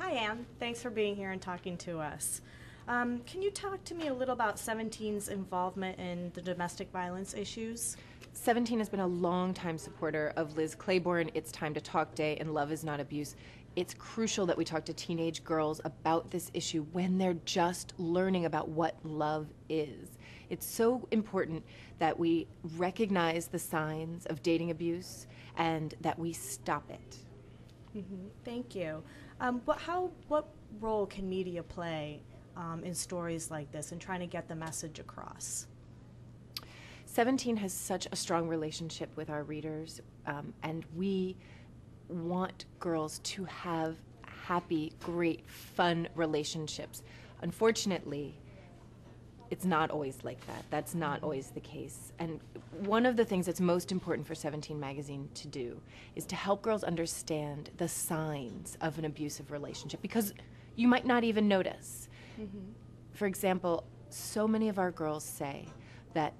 Hi, Anne. Thanks for being here and talking to us. Can you talk to me a little about 17's involvement in the domestic violence issues? 17 has been a long-time supporter of Liz Claiborne, It's Time to Talk Day, and Love is Not Abuse. It's crucial that we talk to teenage girls about this issue when they're just learning about what love is. It's so important that we recognize the signs of dating abuse and that we stop it. Thank you. What role can media play in stories like this and trying to get the message across? 17 has such a strong relationship with our readers, and we want girls to have happy, great, fun relationships. Unfortunately, it's not always like that. That's not always the case. And one of the things that's most important for 17 magazine to do is to help girls understand the signs of an abusive relationship, because you might not even notice. For example, so many of our girls say that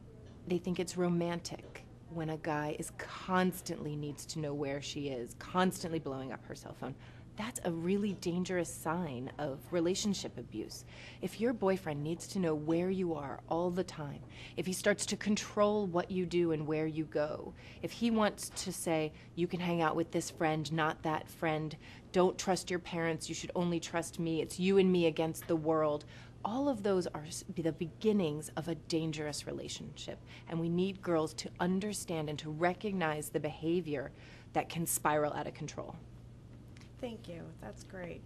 they think it's romantic when a guy is constantly needs to know where she is, constantly blowing up her cell phone. That's a really dangerous sign of relationship abuse. If your boyfriend needs to know where you are all the time, if he starts to control what you do and where you go, if he wants to say, you can hang out with this friend, not that friend, don't trust your parents, you should only trust me, it's you and me against the world, all of those are the beginnings of a dangerous relationship. And we need girls to understand and to recognize the behavior that can spiral out of control. Thank you. That's great.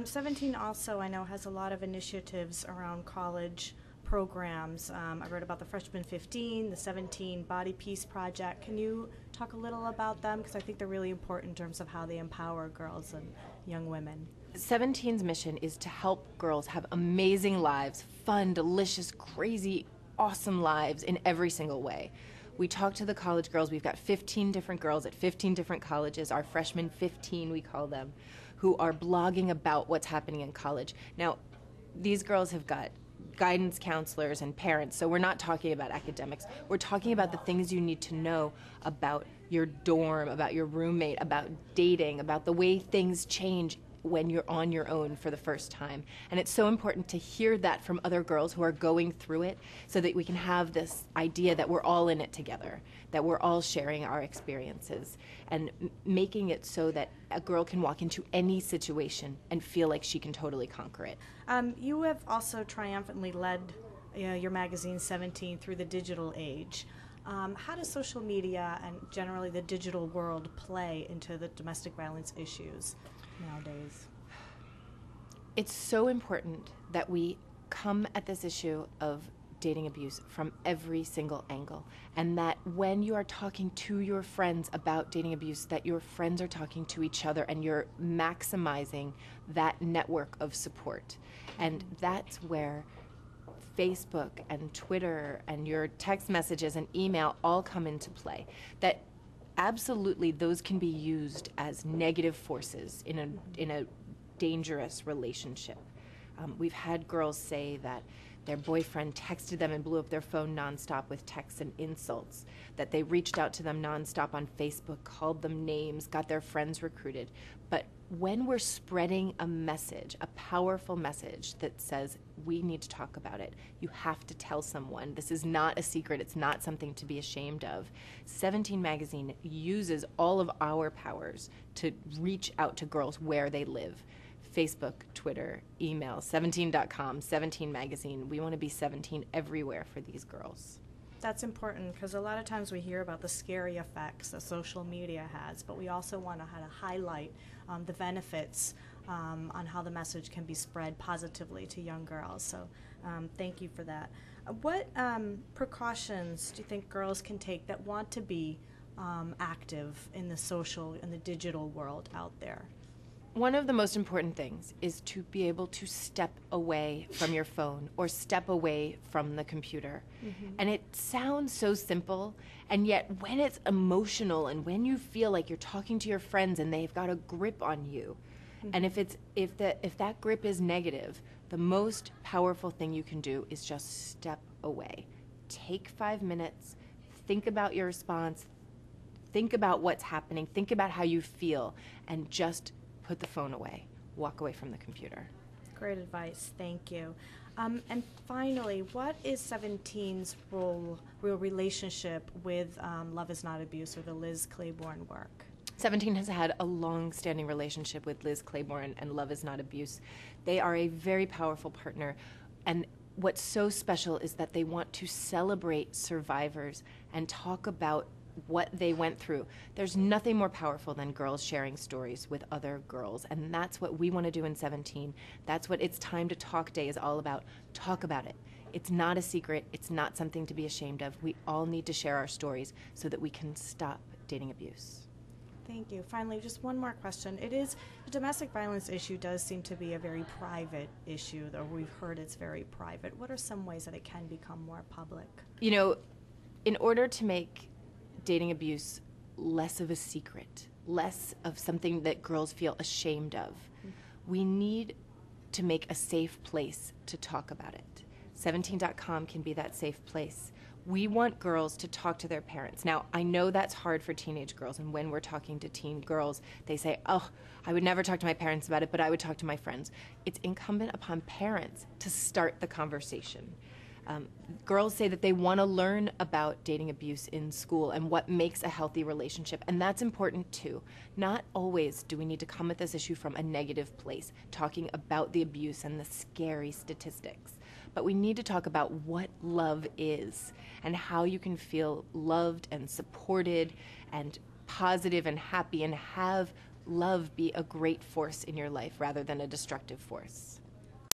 17 also, I know, has a lot of initiatives around college programs. I read about the Freshman 15, the 17 Body Peace Project. Can you talk a little about them? Because I think they're really important in terms of how they empower girls and young women. 17's mission is to help girls have amazing lives, fun, delicious, crazy, awesome lives in every single way. We talk to the college girls. We've got 15 different girls at 15 different colleges, our Freshman 15 we call them, who are blogging about what's happening in college. Now, these girls have got guidance counselors and parents, so we're not talking about academics. We're talking about the things you need to know about your dorm, about your roommate, about dating, about the way things change when you're on your own for the first time. And it's so important to hear that from other girls who are going through it so that we can have this idea that we're all in it together, that we're all sharing our experiences, and making it so that a girl can walk into any situation and feel like she can totally conquer it. You have also triumphantly led your magazine 17 through the digital age. How does social media and generally the digital world play into the domestic violence issues nowadays? It's so important that we come at this issue of dating abuse from every single angle, and that when you are talking to your friends about dating abuse, that your friends are talking to each other and you're maximizing that network of support. And that's where Facebook and Twitter and your text messages and email all come into play. That absolutely those can be used as negative forces in a dangerous relationship. We've had girls say that their boyfriend texted them and blew up their phone nonstop with texts and insults, that they reached out to them nonstop on Facebook, called them names, got their friends recruited. But when we're spreading a message, a powerful message that says, we need to talk about it, you have to tell someone, this is not a secret, it's not something to be ashamed of. 17 magazine uses all of our powers to reach out to girls where they live. Facebook, Twitter, email, 17.com, 17 magazine. We want to be 17 everywhere for these girls. That's important because a lot of times we hear about the scary effects that social media has, but we also want to highlight the benefits on how the message can be spread positively to young girls. So thank you for that. What precautions do you think girls can take that want to be active in the social and the digital world out there? One of the most important things is to be able to step away from your phone or step away from the computer. And it sounds so simple, and yet when it's emotional and when you feel like you're talking to your friends and they've got a grip on you, and if that grip is negative, the most powerful thing you can do is just step away. Take 5 minutes, think about your response, think about what's happening, think about how you feel, and just put the phone away. walk away from the computer. Great advice. Thank you. And finally, what is 17's real relationship with Love is Not Abuse, or the Liz Claiborne work? 17 has had a long-standing relationship with Liz Claiborne and Love is Not Abuse. They are a very powerful partner, and what's so special is that they want to celebrate survivors and talk about what they went through. There's nothing more powerful than girls sharing stories with other girls, and that's what we want to do in 17. That's what It's Time to Talk Day is all about. Talk about it. It's not a secret. It's not something to be ashamed of. We all need to share our stories so that we can stop dating abuse. Thank you. Finally, just one more question. The domestic violence issue does seem to be a very private issue, though we've heard it's very private. What are some ways that it can become more public? You know, in order to make dating abuse less of a secret, less of something that girls feel ashamed of, we need to make a safe place to talk about it. 17.com can be that safe place. We want girls to talk to their parents. Now, I know that's hard for teenage girls, and when we're talking to teen girls, they say, oh, I would never talk to my parents about it, but I would talk to my friends. It's incumbent upon parents to start the conversation. Girls say that they want to learn about dating abuse in school and what makes a healthy relationship, and that's important too. Not always do we need to come at this issue from a negative place, talking about the abuse and the scary statistics. But we need to talk about what love is and how you can feel loved and supported and positive and happy and have love be a great force in your life rather than a destructive force.